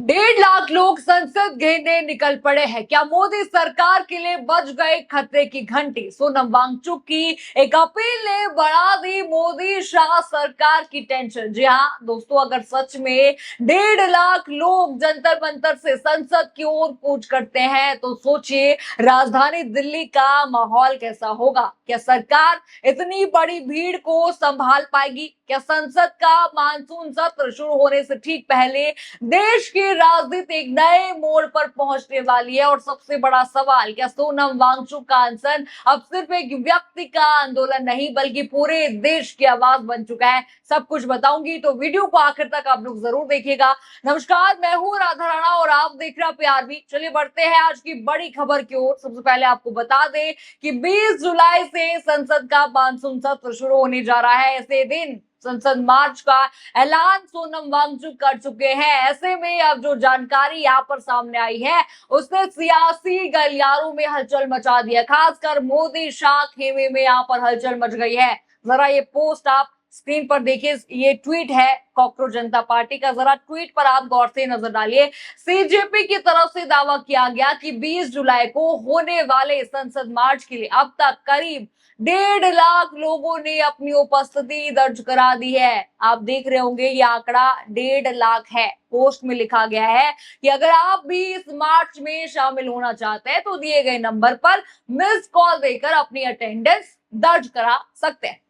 1.5 लाख लोग संसद घेरने निकल पड़े हैं। क्या मोदी सरकार के लिए बज गए खतरे की घंटी? सोनम वांगचुक की एक अपील ने बढ़ा दी मोदी शाह सरकार की टेंशन। जी हाँ दोस्तों, अगर सच में 1.5 लाख लोग जंतर मंतर से संसद की ओर कूच करते हैं तो सोचिए राजधानी दिल्ली का माहौल कैसा होगा। क्या सरकार इतनी बड़ी भीड़ को संभाल पाएगी? क्या संसद का मानसून सत्र शुरू होने से ठीक पहले देश की राजनीति एक नए मोड़ पर पहुंचने वाली है? और सबसे बड़ा सवाल, क्या सोनम वांगचुक का अनशन अब सिर्फ एक व्यक्ति का आंदोलन नहीं बल्कि पूरे देश की आवाज बन चुका है? सब कुछ बताऊंगी, तो वीडियो को आखिर तक आप लोग जरूर देखिएगा। नमस्कार, मैं हूं राधा राणा और आप देख रहे हैं PRB। चलिए बढ़ते हैं आज की बड़ी खबर की ओर। सबसे पहले आपको बता दें कि 20 जुलाई से संसद का मानसून सत्र शुरू होने जा रहा है। ऐसे दिन संसद मार्च का ऐलान सोनम वांगचुक कर चुके हैं। ऐसे में अब जो जानकारी यहाँ पर सामने आई है उसने सियासी गलियारों में हलचल मचा दिया। खासकर मोदी शाह खेमे में यहाँ पर हलचल मच गई है। जरा ये पोस्ट आप स्क्रीन पर देखिए, ये ट्वीट है कॉकरोच जनता पार्टी का। जरा ट्वीट पर आप गौर से नजर डालिए। सीजेपी की तरफ से दावा किया गया कि 20 जुलाई को होने वाले संसद मार्च के लिए अब तक करीब 1.5 लाख लोगों ने अपनी उपस्थिति दर्ज करा दी है। आप देख रहे होंगे ये आंकड़ा 1.5 लाख है। पोस्ट में लिखा गया है कि अगर आप भी इस मार्च में शामिल होना चाहते हैं तो दिए गए नंबर पर मिस कॉल देकर अपनी अटेंडेंस दर्ज करा सकते हैं।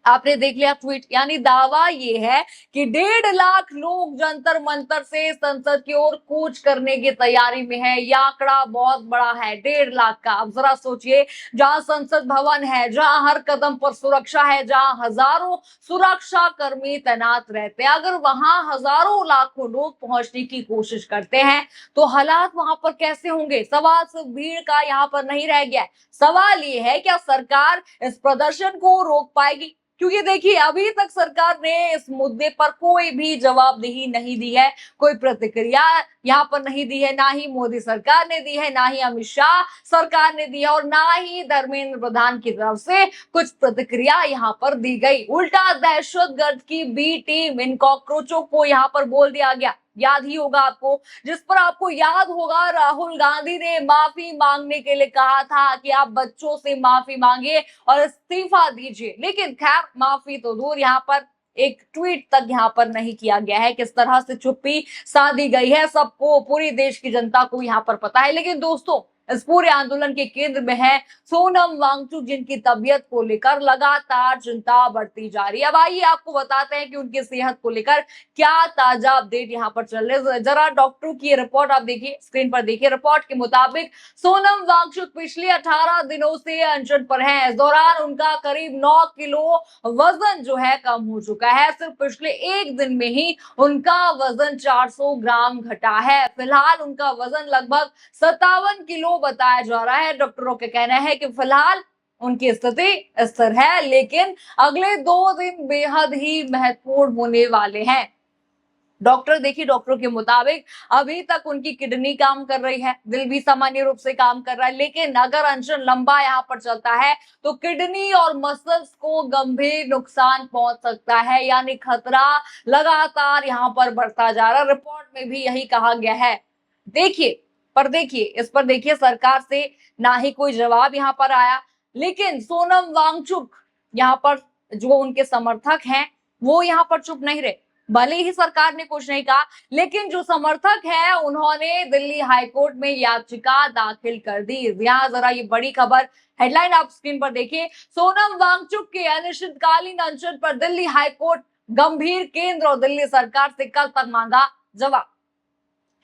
आपने देख लिया ट्वीट, यानी दावा ये है कि 1.5 लाख लोग जंतर मंतर से संसद की ओर कूच करने की तैयारी में है। यह आंकड़ा बहुत बड़ा है, 1.5 लाख का। अब जरा सोचिए, जहां संसद भवन है, जहां हर कदम पर सुरक्षा है, जहां हजारों सुरक्षा कर्मी तैनात रहते हैं, अगर वहां हजारों लाखों लोग पहुंचने की कोशिश करते हैं तो हालात वहां पर कैसे होंगे? सवाल सिर्फ भीड़ का यहाँ पर नहीं रह गया है। सवाल ये है, क्या सरकार इस प्रदर्शन को रोक पाएगी? क्योंकि देखिए, अभी तक सरकार ने इस मुद्दे पर कोई भी जवाबदेही नहीं दी है, कोई प्रतिक्रिया यहाँ पर नहीं दी है। ना ही मोदी सरकार ने दी है, ना ही अमित शाह सरकार ने दी है, और ना ही धर्मेंद्र प्रधान की तरफ से कुछ प्रतिक्रिया यहाँ पर दी गई। उल्टा दहशतगर्द की बी टीम, इन कॉकरोचों को यहाँ पर बोल दिया गया। याद ही होगा आपको, जिस पर आपको याद होगा राहुल गांधी ने माफी मांगने के लिए कहा था कि आप बच्चों से माफी मांगिए और इस्तीफा दीजिए। लेकिन खैर, माफी तो दूर, यहाँ पर एक ट्वीट तक यहाँ पर नहीं किया गया है। किस तरह से चुप्पी साधी गई है सबको, पूरी देश की जनता को यहाँ पर पता है। लेकिन दोस्तों, इस पूरे आंदोलन के केंद्र में है सोनम वांगचुक, जिनकी तबीयत को लेकर लगातार चिंता बढ़ती जा रही है। अब आइए आपको बताते हैं कि उनकी सेहत को लेकर क्या ताजा अपडेट यहाँ पर चल रहे हैं। जरा डॉक्टरों की रिपोर्ट आप देखिए, स्क्रीन पर देखिए। रिपोर्ट के मुताबिक सोनम वांगचुक पिछले 18 दिनों से अनशन पर हैं। इस दौरान उनका करीब 9 किलो वजन जो है कम हो चुका है। सिर्फ पिछले एक दिन में ही उनका वजन 400 ग्राम घटा है। फिलहाल उनका वजन लगभग 57 किलो बताया जा रहा है। डॉक्टरों का कहना है कि फिलहाल उनकी स्थिति स्थिर है, लेकिन अगले 2 दिन बेहद ही महत्वपूर्ण होने वाले हैं। डॉक्टरों के मुताबिक अभी तक उनकी किडनी काम कर रही है, दिल भी सामान्य रूप से काम कर रहा है, लेकिन अगर अनशन लंबा यहाँ पर चलता है तो किडनी और मसल्स को गंभीर नुकसान पहुंच सकता है। यानी खतरा लगातार यहाँ पर बढ़ता जा रहा है। रिपोर्ट में भी यही कहा गया है। देखिए इस पर देखिए, सरकार से ना ही कोई जवाब यहाँ पर आया, लेकिन सोनम वांगचुक यहाँ पर जो उनके समर्थक हैं वो यहाँ पर चुप नहीं रहे। भले ही सरकार ने कुछ नहीं कहा, लेकिन जो समर्थक है उन्होंने दिल्ली हाईकोर्ट में याचिका दाखिल कर दी। यहाँ जरा ये बड़ी खबर, हेडलाइन आप स्क्रीन पर देखिए। सोनम वांगचुक के अनिश्चितकालीन अनशन पर दिल्ली हाईकोर्ट गंभीर, केंद्र और दिल्ली सरकार से कल तक मांगा जवाब।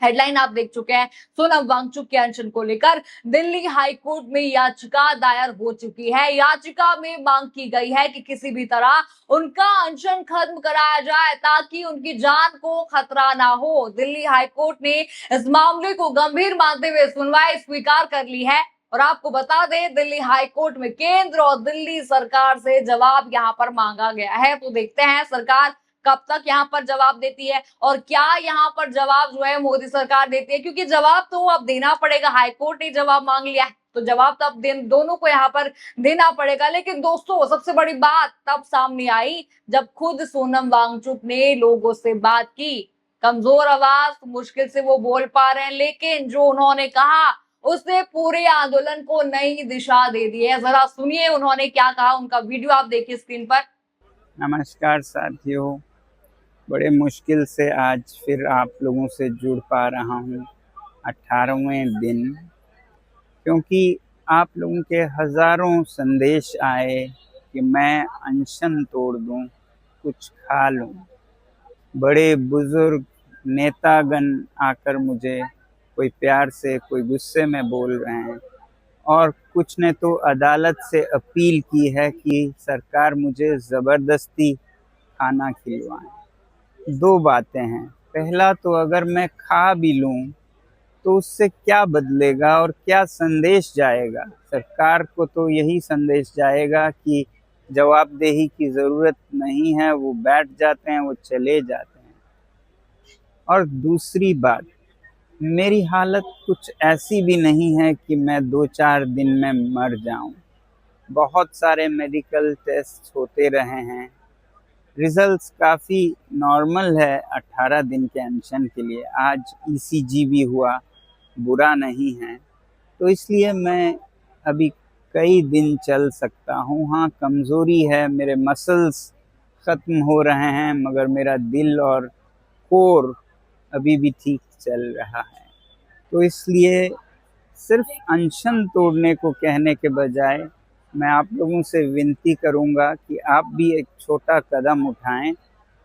हेडलाइन आप देख चुके हैं। सोनम वांगचुक के अनशन को लेकर दिल्ली हाईकोर्ट में याचिका दायर हो चुकी है। याचिका में मांग की गई है कि किसी भी तरह उनका अनशन खत्म कराया जाए ताकि उनकी जान को खतरा ना हो। दिल्ली हाईकोर्ट ने इस मामले को गंभीर मानते हुए सुनवाई स्वीकार कर ली है। और आपको बता दें, दिल्ली हाईकोर्ट में केंद्र और दिल्ली सरकार से जवाब यहाँ पर मांगा गया है। तो देखते हैं सरकार कब तक यहाँ पर जवाब देती है और क्या यहाँ पर जवाब जो है मोदी सरकार देती है, क्योंकि जवाब तो अब देना पड़ेगा। हाईकोर्ट ने जवाब मांग लिया है तो जवाब तो अब दोनों को यहाँ पर देना पड़ेगा। लेकिन दोस्तों, सबसे बड़ी बात तब सामने आई जब खुद सोनम वांगचुक ने लोगों से बात की। कमजोर आवाज, मुश्किल से वो बोल पा रहे हैं, लेकिन जो उन्होंने कहा उसने पूरे आंदोलन को नई दिशा दे दी है। जरा सुनिए उन्होंने क्या कहा, उनका वीडियो आप देखिए स्क्रीन पर। नमस्कार साथियों, बड़े मुश्किल से आज फिर आप लोगों से जुड़ पा रहा हूँ 18वें दिन, क्योंकि आप लोगों के हज़ारों संदेश आए कि मैं अनशन तोड़ दूँ, कुछ खा लूँ। बड़े बुजुर्ग नेतागण आकर मुझे कोई प्यार से कोई गुस्से में बोल रहे हैं, और कुछ ने तो अदालत से अपील की है कि सरकार मुझे ज़बरदस्ती खाना खिलवाएं। दो बातें हैं, पहला तो अगर मैं खा भी लूं तो उससे क्या बदलेगा और क्या संदेश जाएगा? सरकार को तो यही संदेश जाएगा कि जवाबदेही की ज़रूरत नहीं है, वो बैठ जाते हैं, वो चले जाते हैं। और दूसरी बात, मेरी हालत कुछ ऐसी भी नहीं है कि मैं 2-4 दिन में मर जाऊं। बहुत सारे मेडिकल टेस्ट होते रहे हैं, रिजल्ट्स काफ़ी नॉर्मल है 18 दिन के अनशन के लिए। आज ईसीजी भी हुआ, बुरा नहीं है, तो इसलिए मैं अभी कई दिन चल सकता हूँ। हाँ, कमज़ोरी है, मेरे मसल्स ख़त्म हो रहे हैं, मगर मेरा दिल और कोर अभी भी ठीक चल रहा है। तो इसलिए सिर्फ अनशन तोड़ने को कहने के बजाय मैं आप लोगों से विनती करूंगा कि आप भी एक छोटा कदम उठाएं।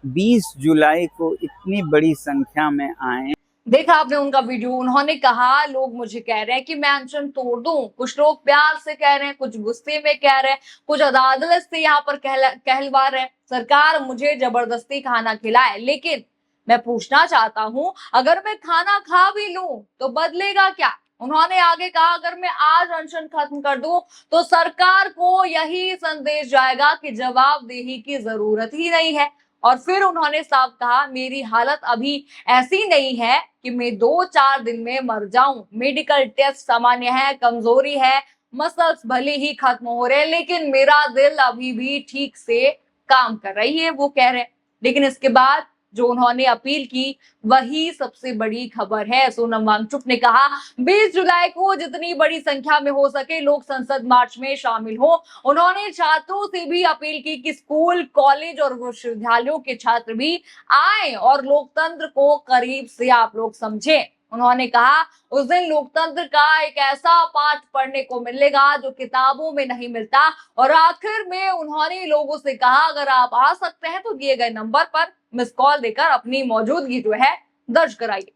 20 जुलाई को इतनी बड़ी संख्या में आएं। देखा आपने उनका वीडियो, उन्होंने कहा लोग मुझे कह रहे हैं कि मैं अनशन तोड़ दूं, कुछ लोग प्यार से कह रहे हैं, कुछ गुस्से में कह रहे हैं, कुछ अदालत से यहाँ पर कहलवा रहे हैं सरकार मुझे जबरदस्ती खाना खिलाए। लेकिन मैं पूछना चाहता हूं, अगर मैं खाना खा भी लूं तो बदलेगा क्या? उन्होंने आगे कहा अगर मैं आज अनशन खत्म कर दूं तो सरकार को यही संदेश जाएगा कि जवाबदेही की जरूरत ही नहीं है। और फिर उन्होंने साफ कहा मेरी हालत अभी ऐसी नहीं है कि मैं 2-4 दिन में मर जाऊं। मेडिकल टेस्ट सामान्य है, कमजोरी है, मसल्स भले ही खत्म हो रहे हैं, लेकिन मेरा दिल अभी भी ठीक से काम कर रही है, वो कह रहे हैं। लेकिन इसके बाद जो उन्होंने अपील की वही सबसे बड़ी खबर है। सोनम वांगचुक ने कहा 20 जुलाई को जितनी बड़ी संख्या में हो सके लोग संसद मार्च में शामिल हो। उन्होंने छात्रों से भी अपील की कि स्कूल, कॉलेज और विश्वविद्यालयों के छात्र भी आए और लोकतंत्र को करीब से आप लोग समझें। उन्होंने कहा उस दिन लोकतंत्र का एक ऐसा पाठ पढ़ने को मिलेगा जो किताबों में नहीं मिलता। और आखिर में उन्होंने लोगों से कहा अगर आप आ सकते हैं तो दिए गए नंबर पर मिस कॉल देकर अपनी मौजूदगी जो है दर्ज कराइए।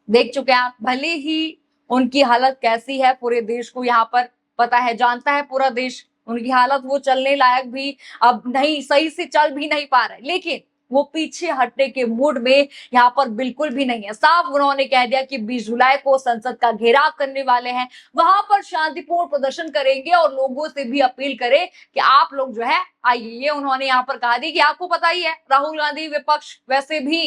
देख चुके हैं आप, भले ही उनकी हालत कैसी है पूरे देश को यहाँ पर पता है, जानता है पूरा देश उनकी हालत, वो चलने लायक भी अब नहीं, सही से चल भी नहीं पा रहे, लेकिन वो पीछे हटने के मूड में यहाँ पर बिल्कुल भी नहीं है। साफ उन्होंने कह दिया कि 20 जुलाई को संसद का घेराव करने वाले हैं, वहां पर शांतिपूर्ण प्रदर्शन करेंगे और लोगों से भी अपील करें कि आप लोग जो है आइए। ये उन्होंने यहाँ पर कहा दी कि आपको पता ही है राहुल गांधी विपक्ष वैसे भी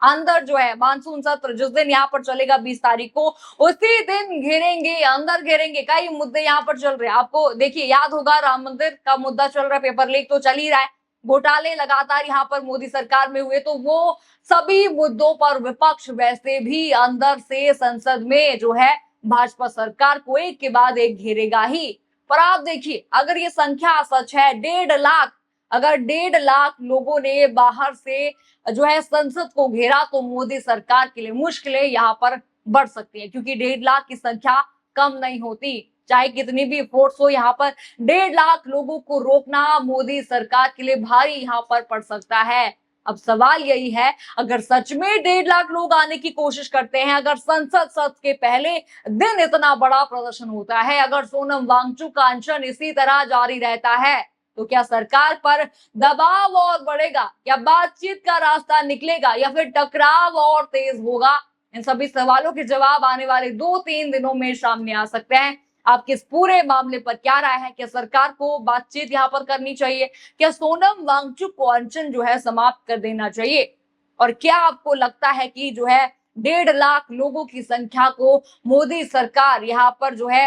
अंदर जो है मानसून सत्र जिस दिन यहाँ पर चलेगा 20 तारीख को, उसी दिन घेरेंगे, अंदर घेरेंगे। कई मुद्दे यहाँ पर चल रहे हैं, आपको देखिए याद होगा राम मंदिर का मुद्दा चल रहा है, पेपर लीक तो चल ही रहा है, घोटाले लगातार यहाँ पर मोदी सरकार में हुए, तो वो सभी मुद्दों पर विपक्ष वैसे भी अंदर से संसद में जो है भाजपा सरकार को एक के बाद एक घेरेगा ही। पर आप देखिए अगर ये संख्या सच है 1.5 लाख, अगर 1.5 लाख लोगों ने बाहर से जो है संसद को घेरा तो मोदी सरकार के लिए मुश्किलें यहाँ पर बढ़ सकती है, क्योंकि 1.5 लाख की संख्या कम नहीं होती, चाहे कितनी भी फोर्स हो। यहाँ पर 1.5 लाख लोगों को रोकना मोदी सरकार के लिए भारी यहाँ पर पड़ सकता है। अब सवाल यही है अगर सच में 1.5 लाख लोग आने की कोशिश करते हैं, अगर संसद सत्र के पहले दिन इतना बड़ा प्रदर्शन होता है, अगर सोनम वांगचुक का अनशन इसी तरह जारी रहता है, तो क्या सरकार पर दबाव और बढ़ेगा, क्या बातचीत का रास्ता निकलेगा या फिर टकराव और तेज होगा? इन सभी सवालों के जवाब आने वाले 2-3 दिनों में सामने आ सकते हैं। आपके इस पूरे मामले पर क्या राय है? क्या सरकार को बातचीत यहाँ पर करनी चाहिए? क्या सोनम वांगचुक को अनशन जो है समाप्त कर देना चाहिए? और क्या आपको लगता है कि जो है 1.5 लाख लोगों की संख्या को मोदी सरकार यहाँ पर जो है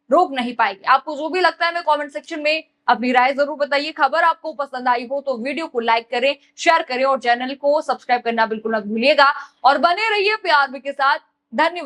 रोक नहीं पाएगी? आपको जो भी लगता है हमें कमेंट सेक्शन में अपनी राय जरूर बताइए। खबर आपको पसंद आई हो तो वीडियो को लाइक करें, शेयर करें और चैनल को सब्सक्राइब करना बिल्कुल मत भूलिएगा और बने रहिए पीआरबी के साथ। धन्यवाद।